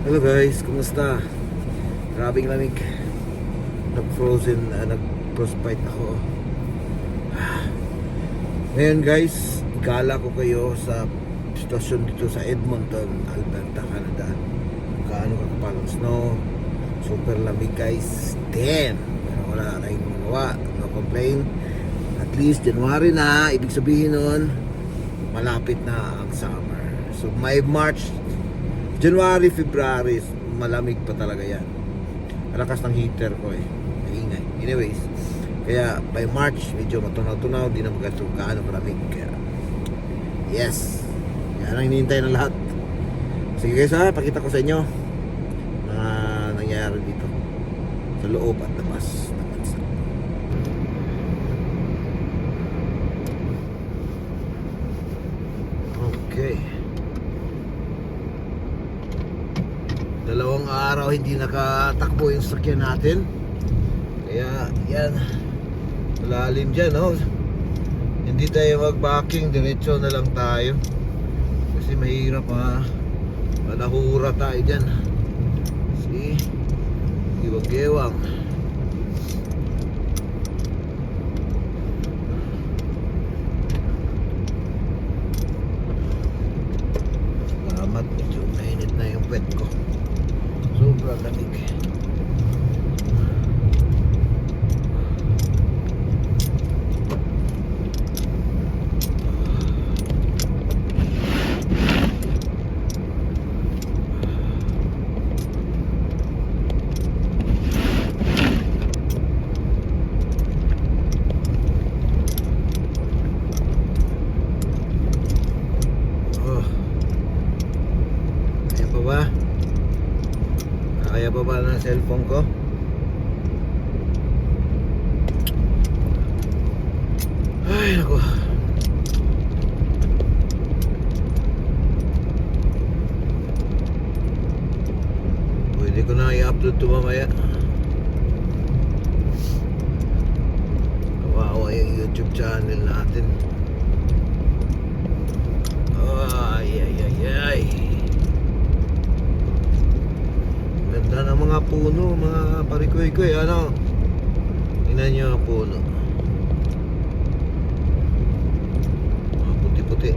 Hello guys, kumusta? Grabing lamig. Nag-frostbite ako. Ngayon guys, igala ko kayo sa sitwasyon dito sa Edmonton, Alberta, Canada. Gaano kakapal ang snow. Super lamig guys. Damn! Pero wala tayong magawa. No complain. At least January na. Ibig sabihin nun, malapit na ang summer. So may March, January, February, malamig pa talaga yan. Lakas ng heater ko maingay. Anyways, kaya by March, medyo matunaw-tunaw, di na gaano malamig. Kaya, yes, yan ang hinihintay ng lahat. Sige guys pakita ko sa inyo na nangyayari dito sa loob at labas ng bansa. Okay. Dalawang araw hindi nakatakbo yung sakyan natin. Kaya yan, malalim dyan, no? Hindi tayo mag-backing, diretso na lang tayo. Kasi mahirap malahura tayo dyan. See? Iwag-ewang. Salamat, medyo mainit na yung pet ko. Sobrang lamig. Kaya pa ba ng cellphone ko? Ay, naku. Pwede ko na i-upload ito mamaya. Kawawa yung YouTube channel natin. Ay. Ganda ng mga puno, mga parikoy-koy, ano? Tingnan nyo ang puno. Mga puti-puti.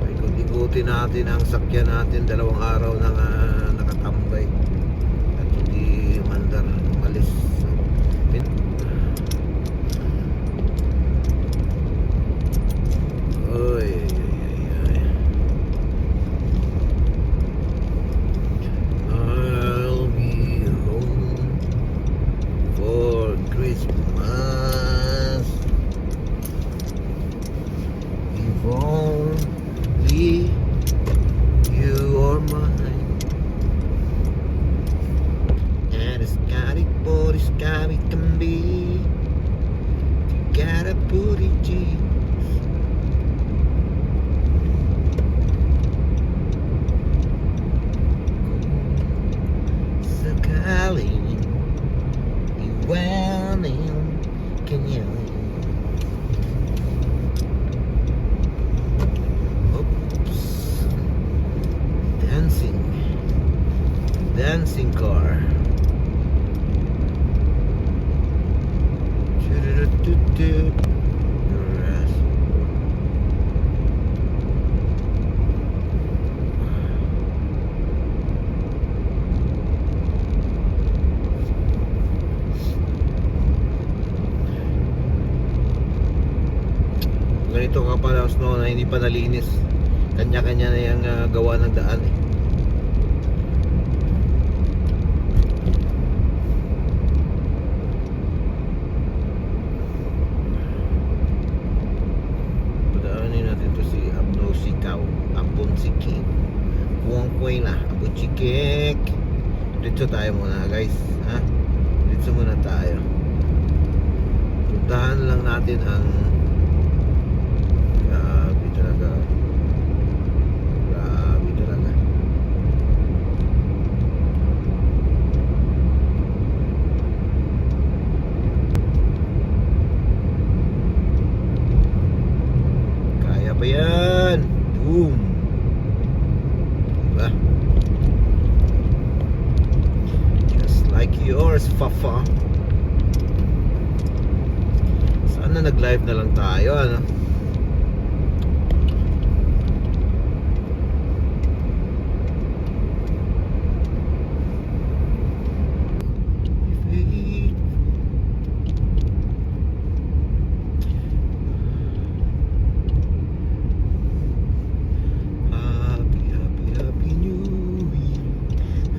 Ikot-ikutin natin ang sakyan natin. Dalawang araw nang nakatambay at hindi mandar umalis. I'll be home for Christmas. If only you are mine. And it's got it, but it's got it can be. Gotta put it in. Dancing car. Ganito ka pala snow na hindi pa nalinis. Kanya-kanya na yung gawa ng daan Chikik. Dito tayo muna guys, dito muna tayo. Puntahan lang natin ang grabe talaga. Sana nag-live na lang tayo, ano? Happy, happy, happy New Year.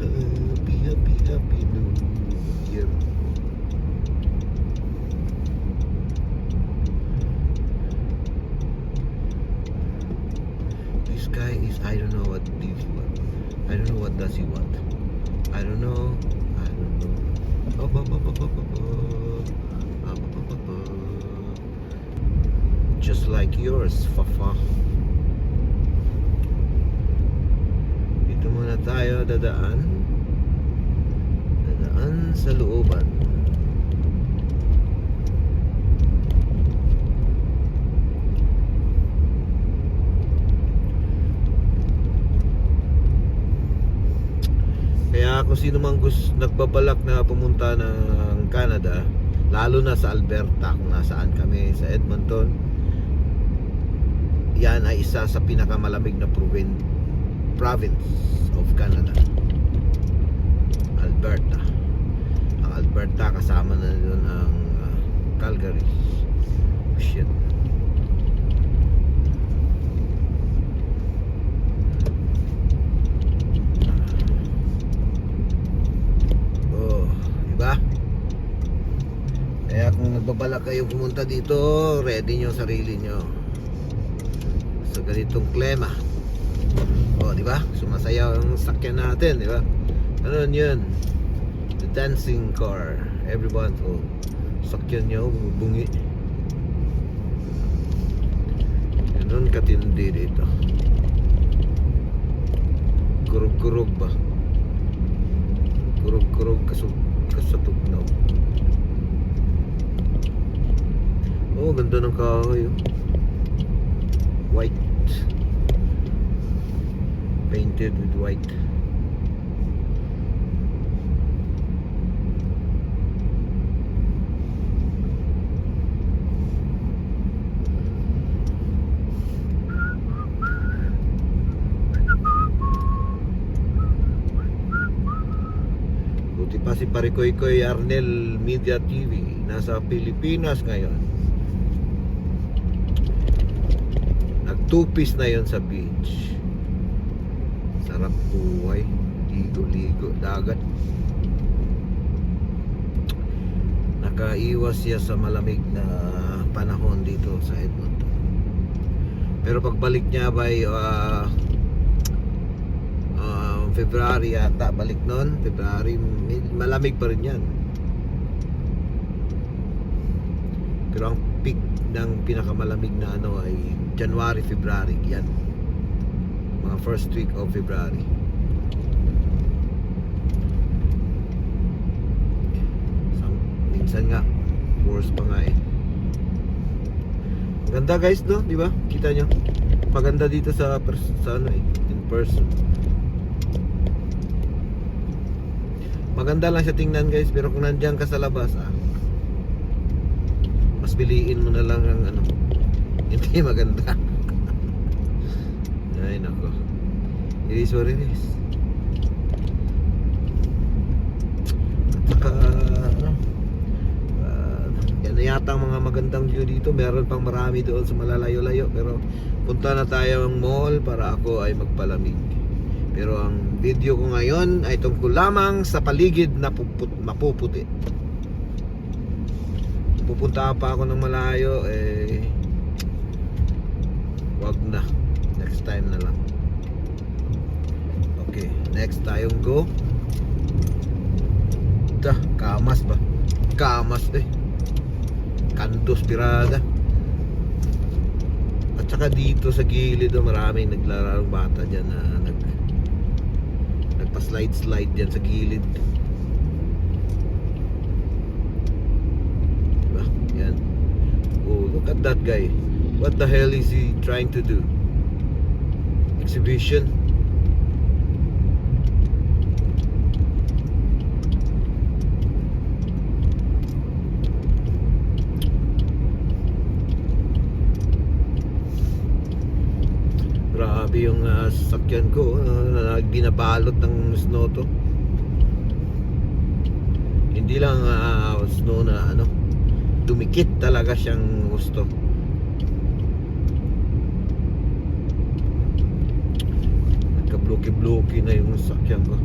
Happy, happy, happy New Year. This guy is, I don't know what this want. I don't know what does he want. I don't know. I don't know. Up, up, up, up, up, up, up. Up, up, up, up, up. Just like yours, Fafa. Dito muna tayo dadaan. Dadaan sa looban. Kaya kung sino mang nagbabalak na pumunta ng Canada, lalo na sa Alberta, kung nasaan kami sa Edmonton, yan ay isa sa pinakamalamig na province of Canada, Alberta. Ang Alberta, kasama na doon ang Calgary. Shit. Kaya kung nagbabalak kayo pumunta dito, ready nyo sarili nyo sa ganitong klima. O, di ba? Sumasayaw ang sakyan natin, di ba? Ano yun? The dancing car. Everyone, oh, sakyan nyo, bumubungi. Ganun katindi dito. Kurog-kurog ba? Kurog-kurog kasatugnaw. Oh, ganda ng kahoy, oh. White. Painted with white. Buti pa si Parikoy Arnel Media TV. Nasa Pilipinas ngayon. Nagtupis na yon sa beach. Sarap buhay. Ligo-ligo, dagat. Nakaiwas siya sa malamig na panahon dito sa Edmonton. Pero pagbalik niya by February yata, balik nun February, malamig pa rin yan. Pero ang peak ng pinakamalamig na ano ay January, February, yan. Mga first week of February. Minsan nga worse pa nga eh. Maganda guys, no? Di ba? Kita nyo? Maganda dito sa ano eh, in person. Maganda lang siya tingnan guys, pero kung nandiyan ka sa labas, mas piliin mo na lang ang ano, hindi maganda. Ay nako, it is what it is. At saka yan na yata ang mga magandang view dito. Meron pang marami doon sa malalayo-layo, pero punta na tayo ng mall para ako ay magpalamig. Pero ang video ko ngayon ay tungkol lamang sa paligid na mapuputi. Pupunta pa ako ng malayo, eh wag na, next time na lang. Okay, next tayong go. Kamas ba? Kamas eh, Kandos Pirada. At saka dito sa gilid, maraming naglarong bata dyan na nagpa-slide dyan sa gilid. Diba? Yan. Oh, look at that guy. What the hell is he trying to do? Exhibition? yung sasakyan ko na binabalot ng snow to. Hindi lang snow na ano, dumikit talaga siyang gusto. Nagka-blocky na yung sasakyan ko.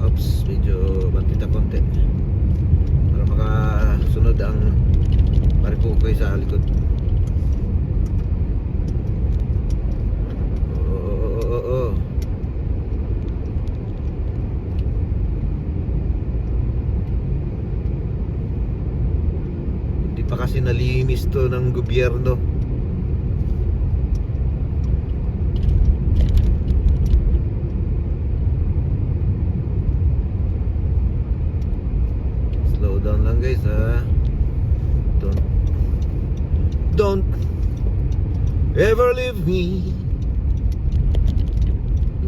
Oops, medyo bantita konti para makasunod ang parikukoy sa likod. Oo. Hindi pa kasi nalinis to ng gobyerno. Slow down lang guys ha. Don't ever leave me.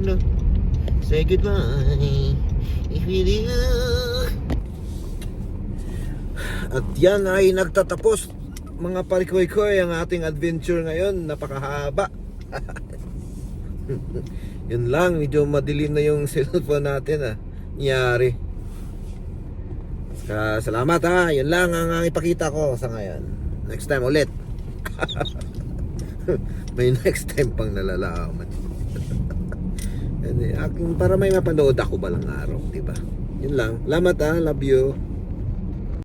No, say goodbye if you do. At yan ay nagtatapos mga parikoy-koy ang ating adventure ngayon. Napakahaba. Yun lang, medyo madilim na yung cellphone natin Nyari. Salamat yun lang ang ipakita ko sa ngayon. Next time ulit. May next time pang nalalaman. Para may mapanood ako balang araw, diba? Yun lang. Salamat love you.